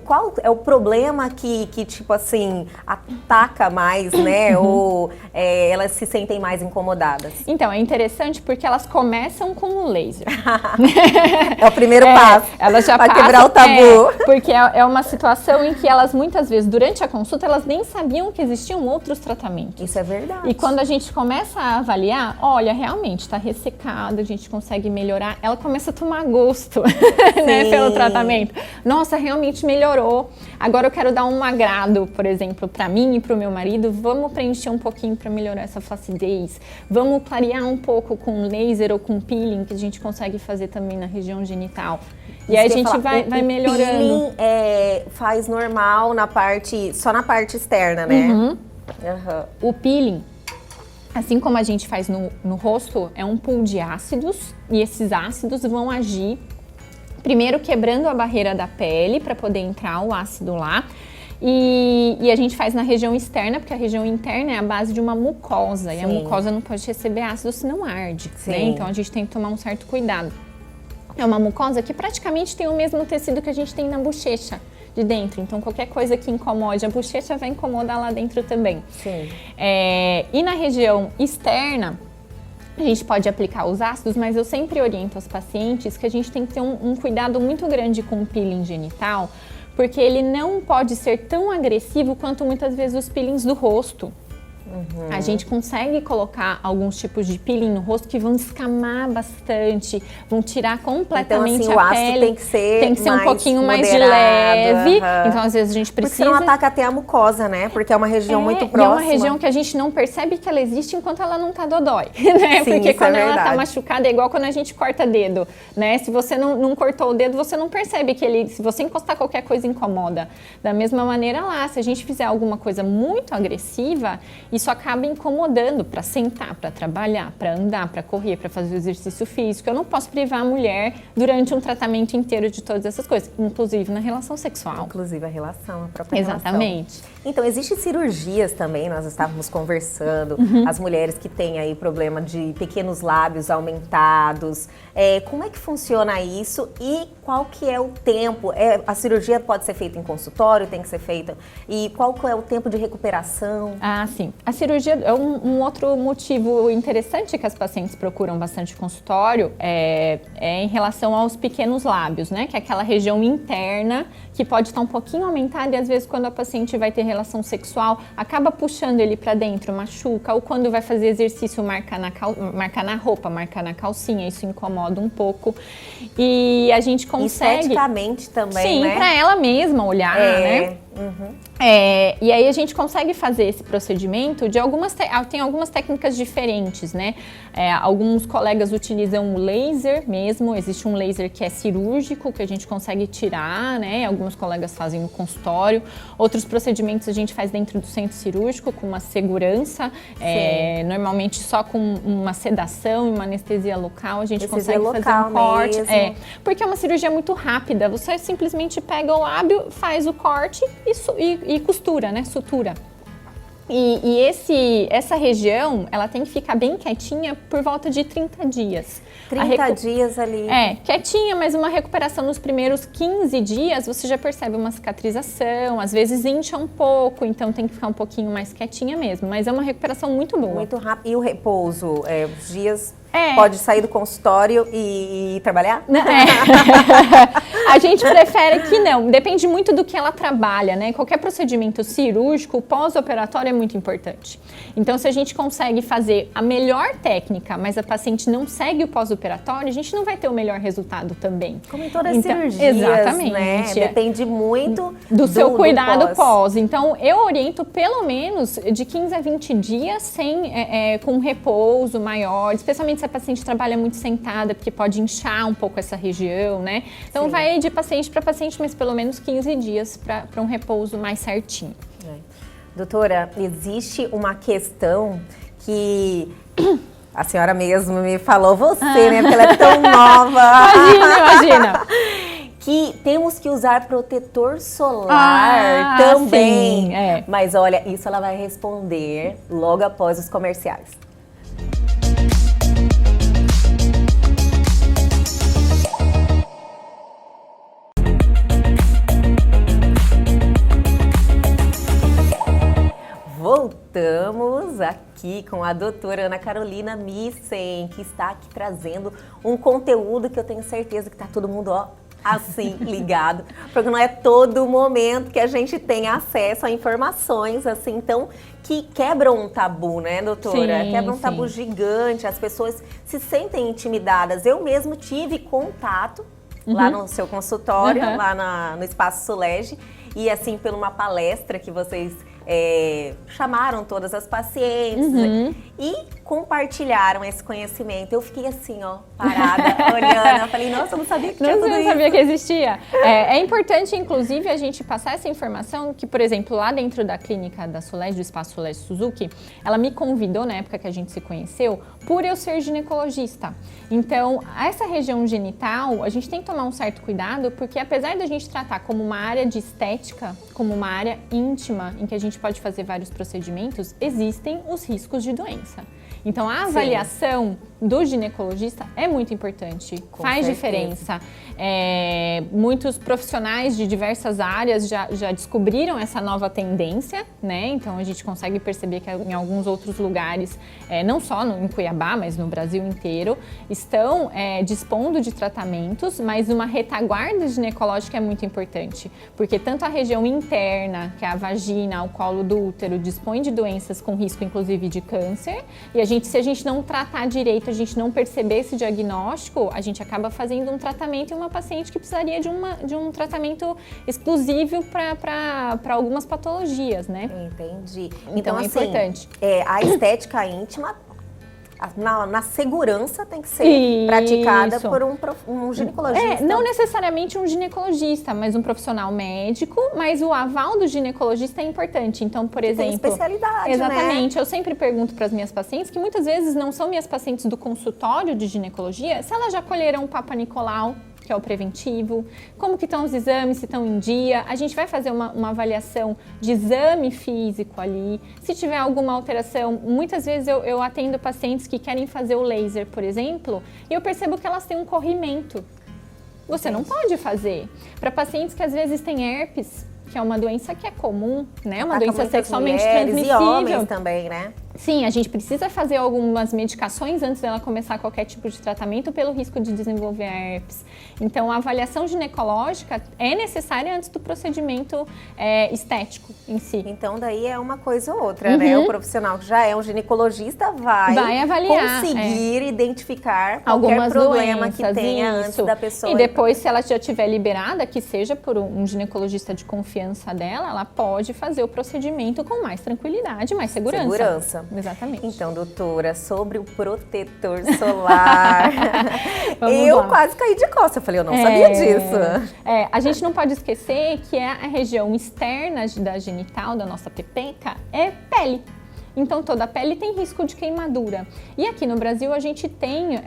Qual é o problema que tipo assim, ataca mais, né? Ou elas se sentem mais incomodadas? Então, é interessante porque elas começam com o laser. É o primeiro passo, elas já para passam, quebrar o tabu. Porque é uma situação em que elas, muitas vezes, durante a consulta, elas nem sabiam que existiam outros tratamentos. Isso é verdade. E quando a gente começa a avaliar, olha, realmente está ressecado, a gente consegue melhorar, ela começa a tomar gosto, né, pelo tratamento. Nossa, realmente melhorou. Agora eu quero dar um agrado, por exemplo, para mim e para o meu marido. Vamos preencher um pouquinho para melhorar essa flacidez. Vamos clarear um pouco com laser ou com peeling, que a gente consegue fazer também na região genital. E aí a gente vai melhorando. O peeling faz normal só na parte externa, né? Uhum. O peeling, assim como a gente faz no rosto, é um pool de ácidos e esses ácidos vão agir primeiro quebrando a barreira da pele para poder entrar o ácido lá. E a gente faz na região externa, porque a região interna é a base de uma mucosa. Sim. E a mucosa não pode receber ácido, senão arde. Né? Então a gente tem que tomar um certo cuidado. É uma mucosa que praticamente tem o mesmo tecido que a gente tem na bochecha de dentro. Então qualquer coisa que incomode a bochecha vai incomodar lá dentro também. Sim. E na região externa, a gente pode aplicar os ácidos, mas eu sempre oriento as pacientes que a gente tem que ter um cuidado muito grande com o peeling genital, porque ele não pode ser tão agressivo quanto muitas vezes os peelings do rosto. A gente consegue colocar alguns tipos de peeling no rosto que vão escamar bastante, vão tirar completamente então, assim, a o ácido pele. Tem que ser um pouquinho mais de moderado, leve. Então, às vezes, a gente precisa... Porque senão ataca até a mucosa, né? Porque é uma região muito próxima. E é uma região que a gente não percebe que ela existe enquanto ela não tá dodói, né? Sim, porque quando ela tá verdade. machucada é igual quando a gente corta dedo, né? Se você não cortou o dedo, você não percebe que ele... Se você encostar qualquer coisa, incomoda. Da mesma maneira lá, se a gente fizer alguma coisa muito agressiva, isso acaba incomodando para sentar, para trabalhar, para andar, para correr, para fazer o exercício físico. Eu não posso privar a mulher durante um tratamento inteiro de todas essas coisas, inclusive na relação sexual. Inclusive a relação, a própria Exatamente. relação. Então, existem cirurgias também, nós estávamos conversando, as mulheres que têm aí problema de pequenos lábios aumentados. Como é que funciona isso e qual que é o tempo? A cirurgia pode ser feita em consultório, tem que ser feita? E qual que é o tempo de recuperação? Ah, sim. A cirurgia é um outro motivo interessante que as pacientes procuram bastante consultório é em relação aos pequenos lábios, né? Que é aquela região interna que pode estar um pouquinho aumentada e às vezes quando a paciente vai ter relação sexual, acaba puxando ele para dentro, machuca, ou quando vai fazer exercício, marca na roupa, marca na calcinha, isso incomoda um pouco. E a gente consegue... Esteticamente também, sim, né? para ela mesma olhar, né? E aí a gente consegue fazer esse procedimento de tem algumas técnicas diferentes, né? Alguns colegas utilizam o laser mesmo, existe um laser que é cirúrgico, que a gente consegue tirar, né? Alguns colegas fazem no consultório, outros procedimentos a gente faz dentro do centro cirúrgico com uma segurança, normalmente só com uma sedação e uma anestesia local a gente consegue fazer um corte. Porque é uma cirurgia muito rápida, você simplesmente pega o lábio, faz o corte e costura, né? Sutura. E essa região, ela tem que ficar bem quietinha por volta de 30 dias. 30 dias ali. Quietinha, mas uma recuperação nos primeiros 15 dias, você já percebe uma cicatrização, às vezes incha um pouco, então tem que ficar um pouquinho mais quietinha mesmo. Mas é uma recuperação muito boa. Muito rápido. E o repouso? Os dias... Pode sair do consultório e trabalhar? A gente prefere que não. Depende muito do que ela trabalha, né? Qualquer procedimento cirúrgico, o pós-operatório é muito importante. Então, se a gente consegue fazer a melhor técnica, mas a paciente não segue o pós-operatório, a gente não vai ter o melhor resultado também. Como em todas as cirurgias, exatamente, né? Depende muito do seu cuidado pós. Então, eu oriento pelo menos de 15 a 20 dias com repouso maior, especialmente se a paciente trabalha muito sentada, porque pode inchar um pouco essa região, né? Então, vai de paciente para paciente, mas pelo menos 15 dias para um repouso mais certinho. Doutora, existe uma questão que a senhora mesmo me falou, né? Porque ela é tão nova. Imagina. Que temos que usar protetor solar também. Sim, Mas olha, isso ela vai responder logo após os comerciais. Voltamos aqui com a doutora Ana Carolina Missen, que está aqui trazendo um conteúdo que eu tenho certeza que está todo mundo, assim, ligado, porque não é todo momento que a gente tem acesso a informações, assim, então, que quebram um tabu, né, doutora? Quebram um tabu gigante, as pessoas se sentem intimidadas. Eu mesmo tive contato lá no seu consultório, lá no Espaço Sulege, e assim, por uma palestra que vocês chamaram todas as pacientes e compartilharam esse conhecimento. Eu fiquei assim, parada, olhando. Eu falei, nossa, eu não sabia que tinha tudo isso. Não sabia que existia. É importante, inclusive, a gente passar essa informação que, por exemplo, lá dentro da clínica da Sulege, do Espaço Sulege Suzuki, ela me convidou, na época que a gente se conheceu, por eu ser ginecologista. Então, essa região genital, a gente tem que tomar um certo cuidado, porque apesar da gente tratar como uma área de estética, como uma área íntima, em que a gente pode fazer vários procedimentos, existem os riscos de doença. Então, a avaliação do ginecologista é muito importante, faz certeza. diferença. Muitos profissionais de diversas áreas já descobriram essa nova tendência, né? Então a gente consegue perceber que em alguns outros lugares, não só em Cuiabá, mas no Brasil inteiro, estão dispondo de tratamentos, mas uma retaguarda ginecológica é muito importante, porque tanto a região interna, que é a vagina, o colo do útero, dispõe de doenças com risco inclusive de câncer, e se a gente não tratar direito, a gente não perceber esse diagnóstico, a gente acaba fazendo um tratamento em uma paciente que precisaria de um tratamento exclusivo para algumas patologias, né? Entendi. Então é assim, importante. A estética íntima, na segurança, tem que ser praticada por um ginecologista. Não necessariamente um ginecologista, mas um profissional médico, mas o aval do ginecologista é importante. Então, por exemplo... Tem especialidade, exatamente. né? Eu sempre pergunto para as minhas pacientes, que muitas vezes não são minhas pacientes do consultório de ginecologia, se elas já colheram o Papa Nicolau, que é o preventivo, como que estão os exames, se estão em dia. A gente vai fazer uma avaliação de exame físico ali. Se tiver alguma alteração, muitas vezes eu atendo pacientes que querem fazer o laser, por exemplo, e eu percebo que elas têm um corrimento. Você não pode fazer. Para pacientes que às vezes têm herpes, que é uma doença que é comum, né? Uma doença sexualmente transmissível. E homens também, né? Sim, a gente precisa fazer algumas medicações antes dela começar qualquer tipo de tratamento pelo risco de desenvolver herpes. Então, a avaliação ginecológica é necessária antes do procedimento estético em si. Então, daí é uma coisa ou outra, né? O profissional que já é um ginecologista vai avaliar, conseguir identificar qualquer algumas problema doenças, que tenha antes da pessoa. E depois, se ela já estiver liberada, que seja por um ginecologista de confiança dela, ela pode fazer o procedimento com mais tranquilidade, mais segurança. Exatamente. Então, doutora, sobre o protetor solar, eu quase caí de costas. Eu falei, eu não sabia disso. A gente não pode esquecer que a região externa da genital, da nossa pepeca, é pele. Então, toda a pele tem risco de queimadura. E aqui no Brasil, a gente tem,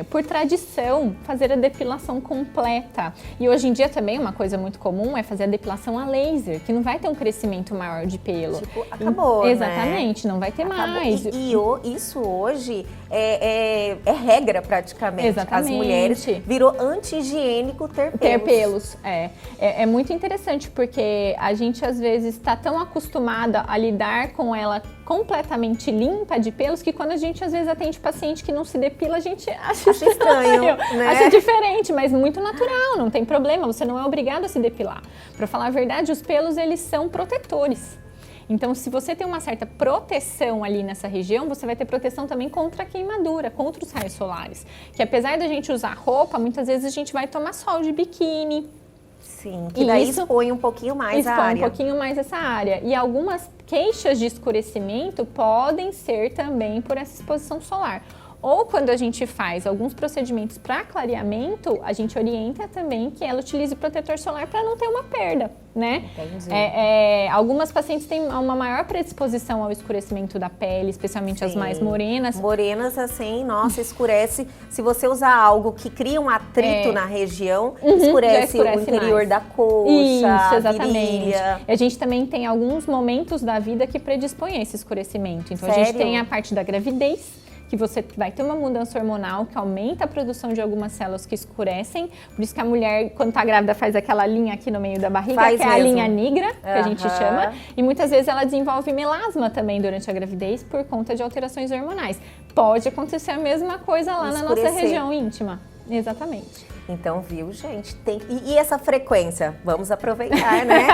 por tradição, fazer a depilação completa. E hoje em dia também uma coisa muito comum é fazer a depilação a laser, que não vai ter um crescimento maior de pelo. Tipo, acabou, exatamente, não vai ter mais. E isso hoje é regra praticamente. Exatamente. As mulheres virou anti-higiênico ter pelos. É muito interessante, porque a gente às vezes está tão acostumada a lidar com ela completamente limpa de pelos, que quando a gente às vezes atende paciente que não se depila, a gente acha estranho, né? Acha diferente, mas muito natural, não tem problema, você não é obrigado a se depilar. Para falar a verdade, os pelos, eles são protetores. Então, se você tem uma certa proteção ali nessa região, você vai ter proteção também contra a queimadura, contra os raios solares. Que apesar da gente usar roupa, muitas vezes a gente vai tomar sol de biquíni. Sim, que daí expõe um pouquinho mais a área. Expõe um pouquinho mais essa área. E algumas queixas de escurecimento podem ser também por essa exposição solar. Ou quando a gente faz alguns procedimentos para clareamento, a gente orienta também que ela utilize protetor solar para não ter uma perda, né? Entendi. Algumas pacientes têm uma maior predisposição ao escurecimento da pele, especialmente as mais morenas. Morenas, assim, nossa, escurece. Se você usar algo que cria um atrito na região, escurece o interior mais da coxa, isso, exatamente. Virilha. A gente também tem alguns momentos da vida que predispõem a esse escurecimento. Então, Sério? A gente tem a parte da gravidez, que você vai ter uma mudança hormonal que aumenta a produção de algumas células que escurecem. Por isso que a mulher, quando está grávida, faz aquela linha aqui no meio da barriga, que é a linha nigra, que a gente chama. E muitas vezes ela desenvolve melasma também durante a gravidez por conta de alterações hormonais. Pode acontecer a mesma coisa lá na nossa região íntima. Exatamente. Então, viu, gente? E essa frequência? Vamos aproveitar, né?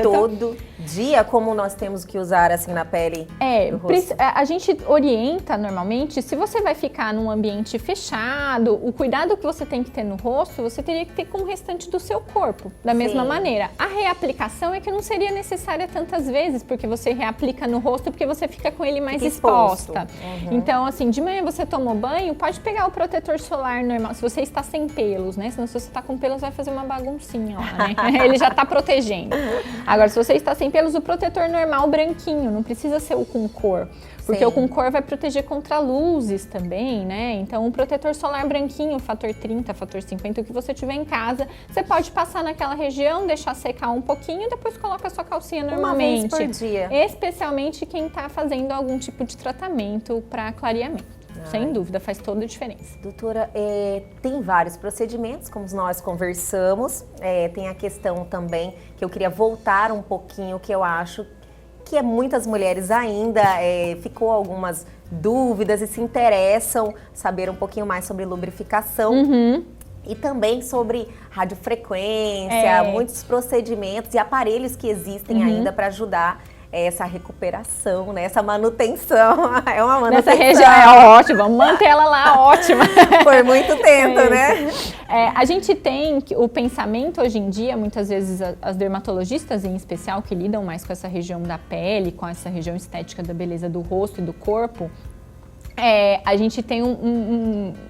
Todo dia, como nós temos que usar assim na pele do rosto? A gente orienta normalmente, se você vai ficar num ambiente fechado, o cuidado que você tem que ter no rosto, você teria que ter com o restante do seu corpo, da mesma maneira. A reaplicação é que não seria necessária tantas vezes, porque você reaplica no rosto, porque você fica com ele mais exposta. Então, assim, de manhã você tomou banho, pode pegar o protetor solar normal, se você está sem pelos, né? Senão, se você está com pelos, vai fazer uma baguncinha lá, né? Ele já está protegendo. Agora, se você está sem pelos, o protetor normal branquinho, não precisa ser o com cor. Porque o com cor vai proteger contra luzes também, né? Então, um protetor solar branquinho, fator 30, fator 50, o que você tiver em casa, você pode passar naquela região, deixar secar um pouquinho e depois coloca a sua calcinha normalmente. Uma vez por dia. Especialmente quem está fazendo algum tipo de tratamento para clareamento. sem dúvida, faz toda a diferença. Doutora, tem vários procedimentos, como nós conversamos, tem a questão também que eu queria voltar um pouquinho, que eu acho que muitas mulheres ainda ficou algumas dúvidas e se interessam saber um pouquinho mais sobre lubrificação. E também sobre radiofrequência, muitos procedimentos e aparelhos que existem ainda para ajudar essa recuperação, né? Essa manutenção. É uma manutenção. Nessa região é ótima, vamos manter ela lá ótima. Por muito tempo, né? A gente tem o pensamento hoje em dia, muitas vezes as dermatologistas em especial, que lidam mais com essa região da pele, com essa região estética da beleza do rosto e do corpo, a gente tem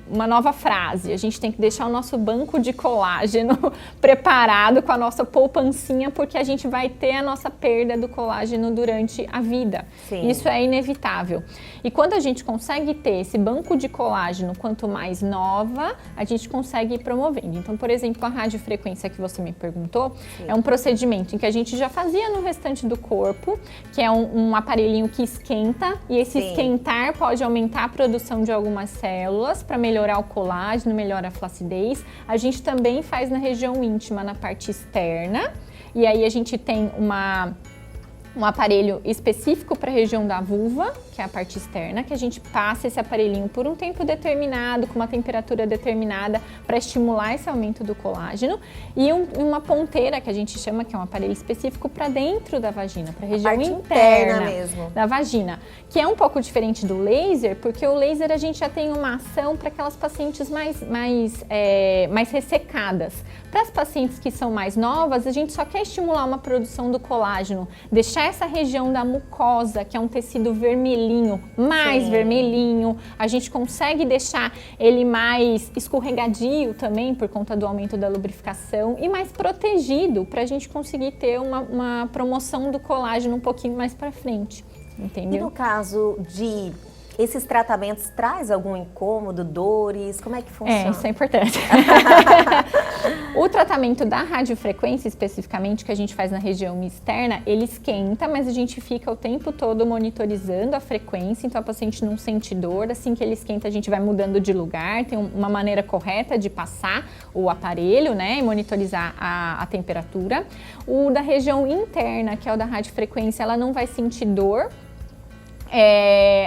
uma nova frase: a gente tem que deixar o nosso banco de colágeno preparado com a nossa poupancinha, porque a gente vai ter a nossa perda do colágeno durante a vida. Sim. Isso é inevitável. E quando a gente consegue ter esse banco de colágeno, quanto mais nova, a gente consegue ir promovendo. Então, por exemplo, a radiofrequência que você me perguntou, é um procedimento em que a gente já fazia no restante do corpo, que é um aparelhinho que esquenta, e esse esquentar pode aumentar a produção de algumas células para melhorar o colágeno, melhorar a flacidez. A gente também faz na região íntima, na parte externa, e aí a gente tem um aparelho específico para a região da vulva, que é a parte externa, que a gente passa esse aparelhinho por um tempo determinado, com uma temperatura determinada, para estimular esse aumento do colágeno, e uma ponteira, que a gente chama, que é um aparelho específico para dentro da vagina, para a região interna mesmo da vagina, que é um pouco diferente do laser, porque o laser a gente já tem uma ação para aquelas pacientes mais ressecadas. Para as pacientes que são mais novas, a gente só quer estimular uma produção do colágeno, deixar essa região da mucosa, que é um tecido vermelhinho, mais vermelhinho. A gente consegue deixar ele mais escorregadio também, por conta do aumento da lubrificação, e mais protegido, para a gente conseguir ter uma promoção do colágeno um pouquinho mais para frente, entendeu? E no caso de esses tratamentos, traz algum incômodo, dores? Como é que funciona? Isso é importante. O tratamento da radiofrequência, especificamente, que a gente faz na região externa, ele esquenta, mas a gente fica o tempo todo monitorizando a frequência, então a paciente não sente dor. Assim que ele esquenta, a gente vai mudando de lugar, tem uma maneira correta de passar o aparelho, né, e monitorizar a temperatura. O da região interna, que é o da radiofrequência, ela não vai sentir dor.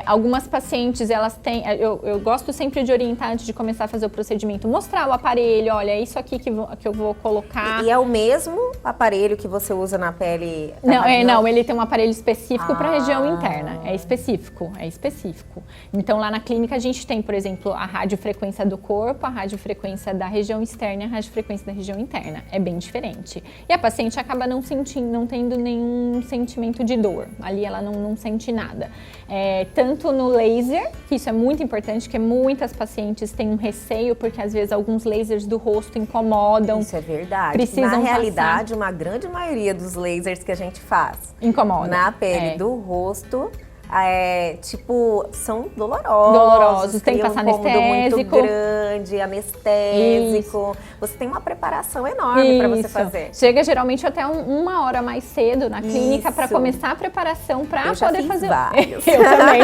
Algumas pacientes, elas têm, eu gosto sempre de orientar antes de começar a fazer o procedimento, mostrar o aparelho, olha, é isso aqui que eu vou colocar. E é o mesmo aparelho que você usa na pele? Não, ele tem um aparelho específico para a região interna, é específico. Então lá na clínica a gente tem, por exemplo, a radiofrequência do corpo, a radiofrequência da região externa e a radiofrequência da região interna, é bem diferente. E a paciente acaba não tendo nenhum sentimento de dor, ali ela não sente nada. Tanto no laser, que isso é muito importante, que muitas pacientes têm um receio, porque às vezes alguns lasers do rosto incomodam. Isso é verdade. Precisam na realidade, uma grande maioria dos lasers que a gente faz incomoda na pele do rosto, são dolorosos. Tem que passar anestésico. Muito grande, anestésico. Isso. Você tem uma preparação enorme para você fazer. Chega geralmente até uma hora mais cedo na clínica para começar a preparação para poder fazer. Vários. Eu também.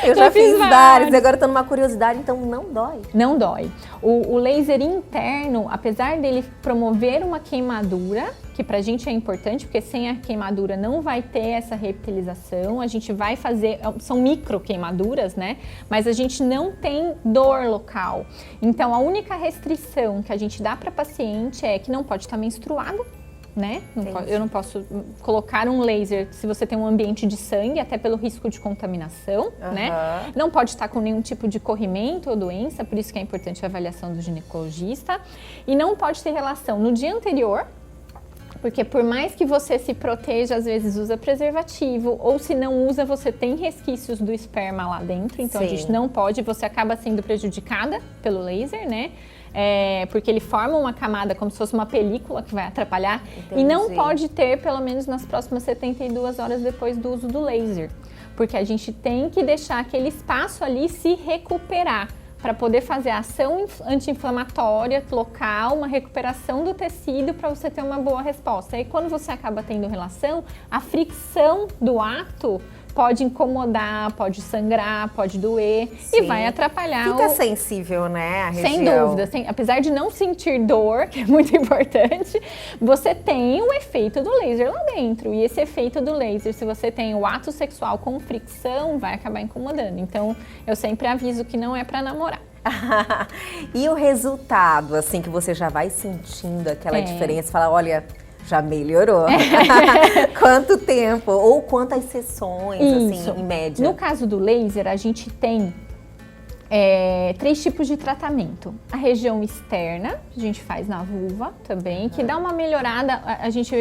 Eu já fiz vários. Agora estou numa curiosidade, então não dói. Não dói. O laser interno, apesar dele promover uma queimadura, que pra gente é importante, porque sem a queimadura não vai ter essa reptilização, a gente vai fazer, são micro queimaduras, né? Mas a gente não tem dor local. Então a única restrição que a gente dá pra paciente é que não pode estar menstruada, né? Eu não posso colocar um laser se você tem um ambiente de sangue, até pelo risco de contaminação, né? Não pode estar com nenhum tipo de corrimento ou doença, por isso que é importante a avaliação do ginecologista. E não pode ter relação no dia anterior, porque por mais que você se proteja, às vezes usa preservativo, ou se não usa, você tem resquícios do esperma lá dentro, então a gente não pode, você acaba sendo prejudicada pelo laser, né? Porque ele forma uma camada como se fosse uma película que vai atrapalhar. Entendi. E não pode ter, pelo menos nas próximas 72 horas depois do uso do laser, porque a gente tem que deixar aquele espaço ali se recuperar, para poder fazer a ação anti-inflamatória local, uma recuperação do tecido para você ter uma boa resposta. E quando você acaba tendo relação, a fricção do ato pode incomodar, pode sangrar, pode doer e vai atrapalhar. Fica sensível, né, a região? Sem dúvida. Apesar de não sentir dor, que é muito importante, você tem o efeito do laser lá dentro. E esse efeito do laser, se você tem o ato sexual com fricção, vai acabar incomodando. Então, eu sempre aviso que não é para namorar. E o resultado, assim, que você já vai sentindo aquela diferença, fala, olha, já melhorou. Quanto tempo? Ou quantas sessões, assim, em média? No caso do laser, a gente tem 3 tipos de tratamento. A região externa, a gente faz na vulva também, que dá uma melhorada, a gente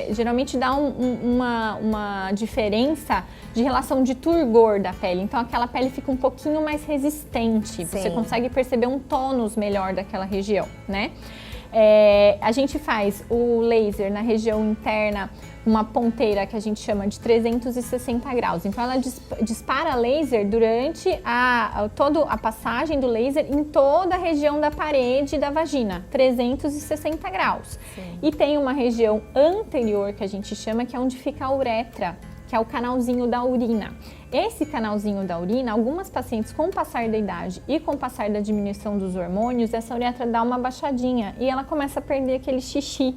geralmente dá uma diferença de relação de turgor da pele. Então aquela pele fica um pouquinho mais resistente, você consegue perceber um tônus melhor daquela região, né? A gente faz o laser na região interna, uma ponteira que a gente chama de 360 graus. Então ela dispara laser durante toda a passagem do laser em toda a região da parede da vagina, 360 graus. Sim. E tem uma região anterior que a gente chama, que é onde fica a uretra, que é o canalzinho da urina. Esse canalzinho da urina, algumas pacientes com o passar da idade e com o passar da diminuição dos hormônios, essa uretra dá uma baixadinha e ela começa a perder aquele xixi.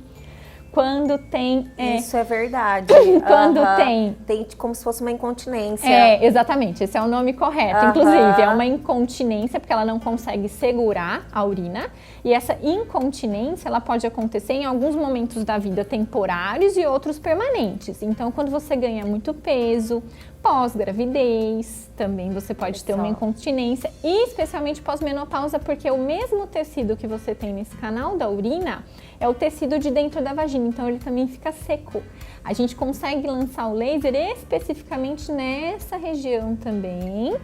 Quando tem... Isso é verdade. Quando tem... Tem como se fosse uma incontinência. Exatamente. Esse é o nome correto. Inclusive, é uma incontinência, porque ela não consegue segurar a urina. E essa incontinência, ela pode acontecer em alguns momentos da vida temporários e outros permanentes. Então, quando você ganha muito peso, pós-gravidez, também você pode ter uma incontinência. E especialmente pós-menopausa, porque o mesmo tecido que você tem nesse canal da urina é o tecido de dentro da vagina, então ele também fica seco. A gente consegue lançar o laser especificamente nessa região também,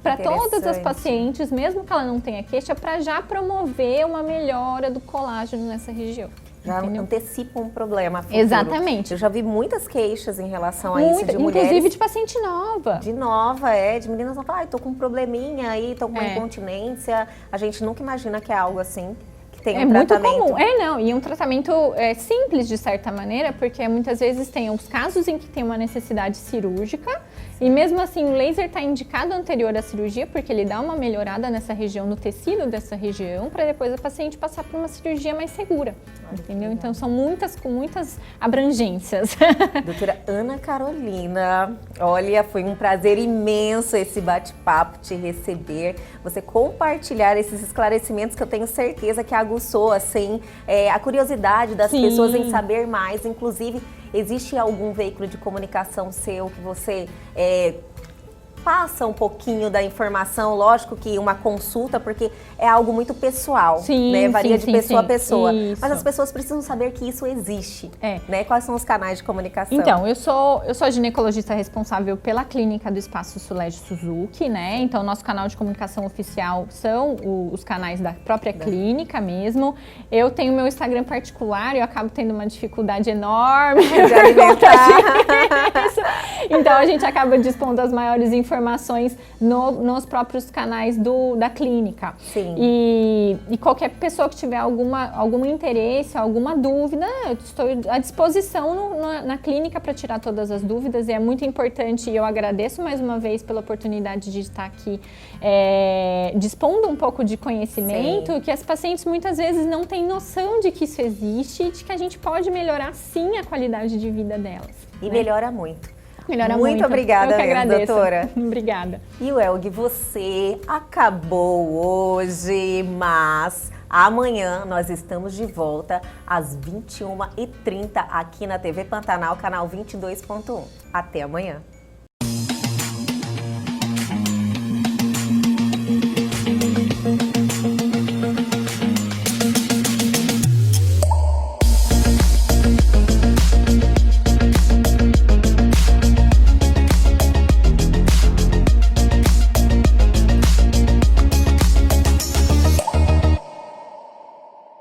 para todas as pacientes, mesmo que ela não tenha queixa, para já promover uma melhora do colágeno nessa região. Já antecipa um problema futuro. Exatamente. Eu já vi muitas queixas em relação a isso de mulheres. Inclusive de paciente nova. De nova, de meninas que falam, tô com um probleminha aí, tô com uma incontinência. A gente nunca imagina que é algo assim. Tem um tratamento. Muito comum. E um tratamento simples de certa maneira, porque muitas vezes tem os casos em que tem uma necessidade cirúrgica e mesmo assim o laser está indicado anterior à cirurgia porque ele dá uma melhorada nessa região, no tecido dessa região, para depois a paciente passar por uma cirurgia mais segura, entendeu? Então são com muitas abrangências. Doutora Ana Carolina, olha, foi um prazer imenso esse bate-papo, te receber, você compartilhar esses esclarecimentos que eu tenho certeza que aguçou assim, a curiosidade das pessoas em saber mais. Inclusive, existe algum veículo de comunicação seu que você passa um pouquinho da informação? Lógico que uma consulta, porque é algo muito pessoal, né? Varia de pessoa a pessoa. Isso. Mas as pessoas precisam saber que isso existe, né? Quais são os canais de comunicação? Então, eu sou ginecologista responsável pela clínica do Espaço Sulege Suzuki, né? Então, nosso canal de comunicação oficial são os canais da própria clínica mesmo. Eu tenho meu Instagram particular e eu acabo tendo uma dificuldade enorme de alimentar. Então, a gente acaba dispondo das maiores informações nos próprios canais da clínica. Sim. E qualquer pessoa que tiver algum interesse, alguma dúvida, eu estou à disposição na clínica para tirar todas as dúvidas. E é muito importante, e eu agradeço mais uma vez pela oportunidade de estar aqui dispondo um pouco de conhecimento, que as pacientes muitas vezes não têm noção de que isso existe e de que a gente pode melhorar sim a qualidade de vida delas. E melhora muito. Melhora muito. Muito obrigada mesmo, doutora. Obrigada. E o Elg, você acabou hoje, mas amanhã nós estamos de volta às 21h30 aqui na TV Pantanal, canal 22.1. Até amanhã.